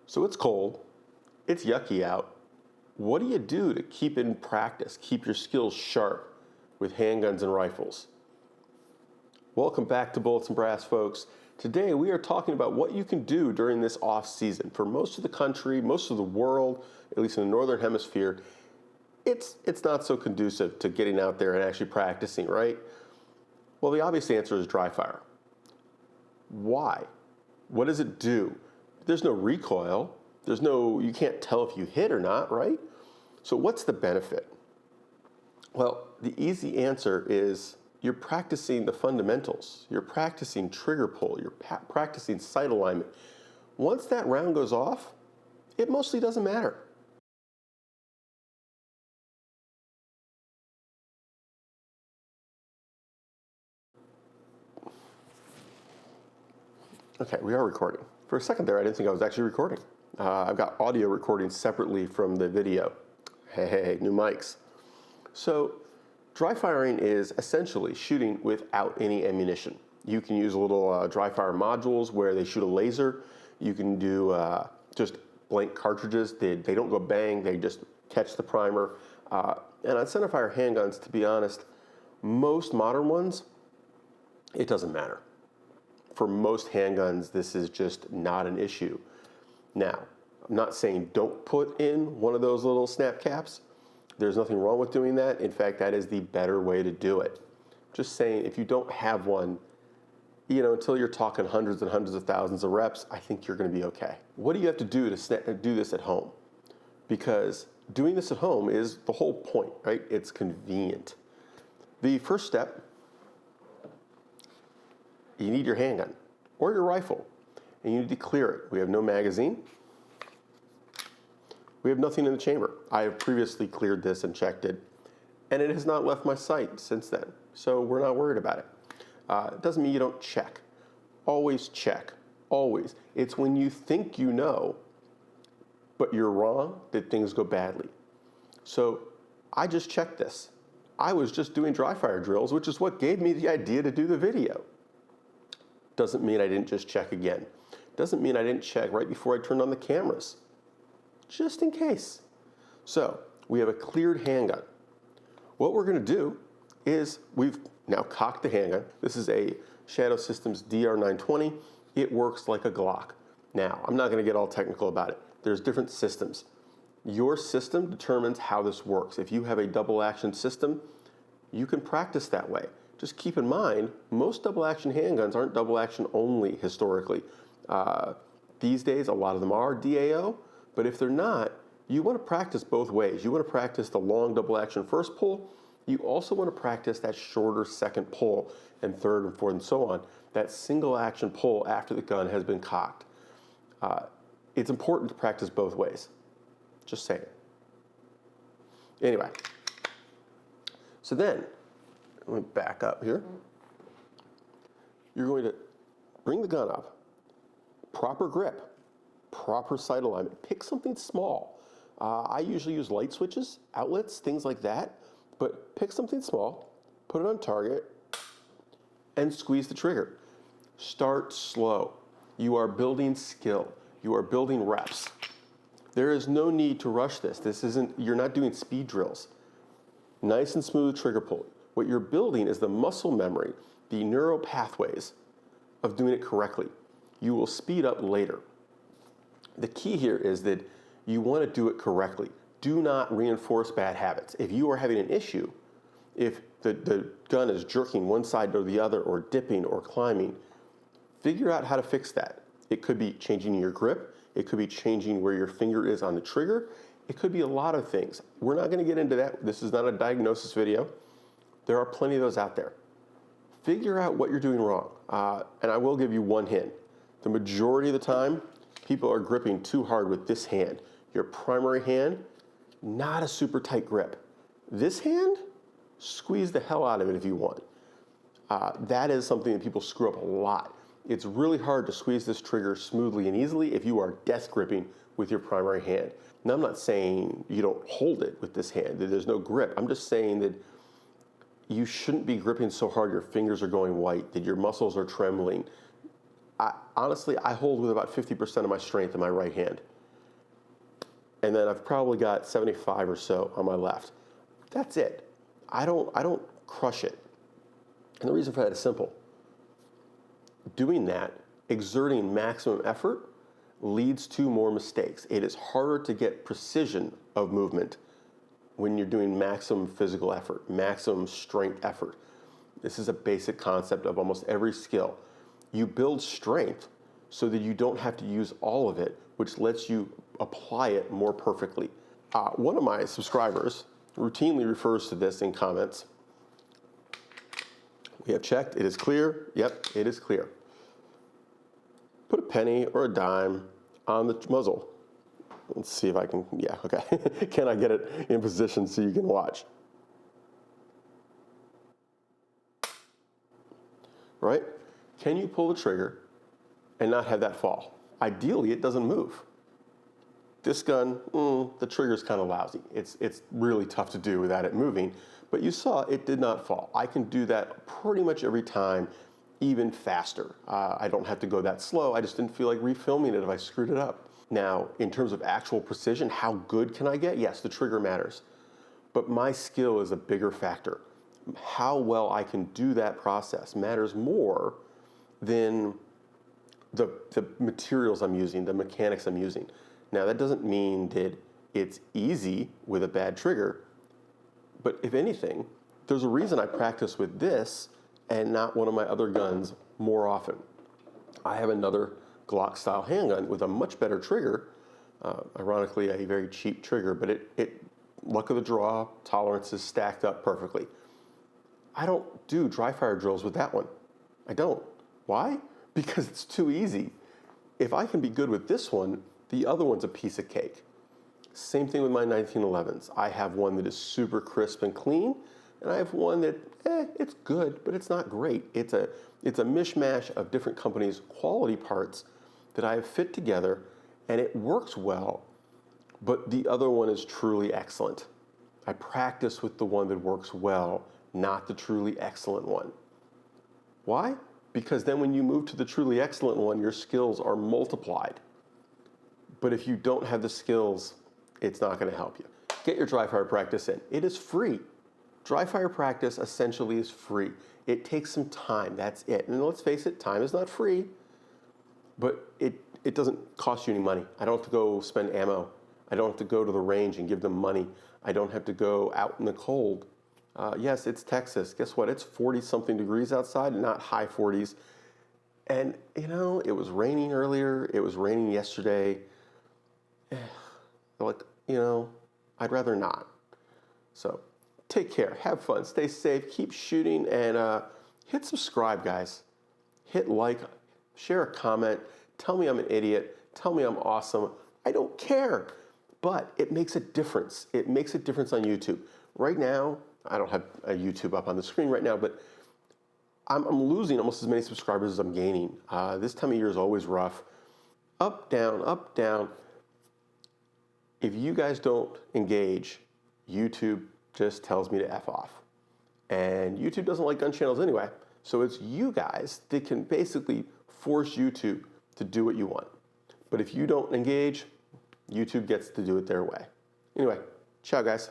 So it's cold, it's yucky out. What do you do to keep in practice, keep your skills sharp with handguns and rifles? Welcome back to Bullets and Brass, folks. Today we are talking about what you can do during this off season. For most of the country, most of the world, at least in the Northern Hemisphere, it's not so conducive to getting out there and actually practicing, right? Well, the obvious answer is dry fire. Why? What does it do? There's no recoil. You can't tell if you hit or not, right? So what's the benefit? Well, the easy answer is you're practicing the fundamentals. You're practicing trigger pull. You're practicing sight alignment. Once that round goes off, it mostly doesn't matter. Okay, we are recording. For a second there, I didn't think I was actually recording. I've got audio recording separately from the video. Hey, new mics. So dry firing is essentially shooting without any ammunition. You can use little dry fire modules where they shoot a laser. You can do just blank cartridges. They don't go bang, they just catch the primer. And on centerfire handguns, to be honest, most modern ones, it doesn't matter. For most handguns, this is just not an issue. Now, I'm not saying don't put in one of those little snap caps. There's nothing wrong with doing that. In fact, that is the better way to do it. Just saying, if you don't have one, until you're talking hundreds and hundreds of thousands of reps, I think you're going to be okay. What do you have to do to do this at home? Because doing this at home is the whole point, right? It's convenient. The first step, you need your handgun or your rifle, and you need to clear it. We have no magazine. We have nothing in the chamber. I have previously cleared this and checked it, and it has not left my sight since then, so we're not worried about it. It doesn't mean you don't check. Always check, always. It's when you think you know, but you're wrong, that things go badly. So I just checked this. I was just doing dry fire drills, which is what gave me the idea to do the video. Doesn't mean I didn't just check again. Doesn't mean I didn't check right before I turned on the cameras, just in case. So we have a cleared handgun. What we're going to do is we've now cocked the handgun. This is a Shadow Systems DR920. It works like a Glock. Now, I'm not going to get all technical about it. There's different systems. Your system determines how this works. If you have a double action system, you can practice that way. Just keep in mind, most double action handguns aren't double action only historically. These days, a lot of them are DAO, but if they're not, you want to practice both ways. You want to practice the long double action first pull. You also want to practice that shorter second pull and third and fourth and so on, that single action pull after the gun has been cocked. It's important to practice both ways. Just saying. Anyway, so then, let me back up here. You're going to bring the gun up, proper grip, proper sight alignment. Pick something small. I usually use light switches, outlets, things like that, but pick something small, put it on target, and squeeze the trigger. Start slow. You are building skill. You are building reps. There is no need to rush this. You're not doing speed drills. Nice and smooth trigger pull. What you're building is the muscle memory, the neural pathways of doing it correctly. You will speed up later. The key here is that you want to do it correctly. Do not reinforce bad habits. If you are having an issue, if the gun is jerking one side or the other or dipping or climbing, figure out how to fix that. It could be changing your grip. It could be changing where your finger is on the trigger. It could be a lot of things. We're not going to get into that. This is not a diagnosis video. There are plenty of those out there. Figure out what you're doing wrong. And I will give you one hint. The majority of the time, people are gripping too hard with this hand. Your primary hand, not a super tight grip. This hand, squeeze the hell out of it if you want. That is something that people screw up a lot. It's really hard to squeeze this trigger smoothly and easily if you are death gripping with your primary hand. Now, I'm not saying you don't hold it with this hand, that there's no grip. I'm just saying that you shouldn't be gripping so hard your fingers are going white, that your muscles are trembling. Honestly, I hold with about 50% of my strength in my right hand. and then I've probably got 75 or so on my left. That's it. I don't crush it. And the reason for that is simple. Doing that, exerting maximum effort, leads to more mistakes. It is harder to get precision of movement when you're doing maximum physical effort, maximum strength effort. This is a basic concept of almost every skill. You build strength so that you don't have to use all of it, which lets you apply it more perfectly. One of my subscribers routinely refers to this in comments. We have checked, it is clear. Yep, it is clear. Put a penny or a dime on the muzzle. Let's see if I can, yeah, okay. Can I get it in position so you can watch? Right? Can you pull the trigger and not have that fall? Ideally, it doesn't move. This gun, the trigger's kind of lousy. It's really tough to do without it moving, but you saw it did not fall. I can do that pretty much every time, even faster. I don't have to go that slow. I just didn't feel like refilming it if I screwed it up. Now, in terms of actual precision, how good can I get? Yes, the trigger matters, but my skill is a bigger factor. How well I can do that process matters more than the materials I'm using, the mechanics I'm using. Now, that doesn't mean that it's easy with a bad trigger, but if anything, there's a reason I practice with this and not one of my other guns more often. I have another Glock style handgun with a much better trigger, ironically a very cheap trigger, but it luck of the draw, tolerances stacked up perfectly. I don't do dry fire drills with that one. I don't. Why? Because it's too easy. If I can be good with this one, the other one's a piece of cake. Same thing with my 1911s. I have one that is super crisp and clean, and I have one that, it's good, but it's not great. It's a mishmash of different companies' quality parts that I have fit together, and it works well, but the other one is truly excellent. I practice with the one that works well, not the truly excellent one. Why? Because then when you move to the truly excellent one, your skills are multiplied. But if you don't have the skills, it's not going to help you. Get your dry fire practice in. It is free. Dry fire practice essentially is free. It takes some time, that's it. And let's face it, time is not free, but it doesn't cost you any money. I don't have to go spend ammo. I don't have to go to the range and give them money. I don't have to go out in the cold. Yes, it's Texas. Guess what? It's 40-something degrees outside, not high 40s. And, it was raining earlier. It was raining yesterday. Like, I'd rather not. So take care. Have fun. Stay safe. Keep shooting. And hit subscribe, guys. Hit like. Share a comment. Tell me I'm an idiot. Tell me I'm awesome. I don't care. But it makes a difference. It makes a difference on YouTube. Right now, I don't have a YouTube up on the screen right now, but I'm losing almost as many subscribers as I'm gaining. This time of year is always rough. Up, down, up, down. If you guys don't engage, YouTube just tells me to F off. And YouTube doesn't like gun channels anyway. So it's you guys that can basically force YouTube to do what you want. But if you don't engage, YouTube gets to do it their way. Anyway, ciao guys.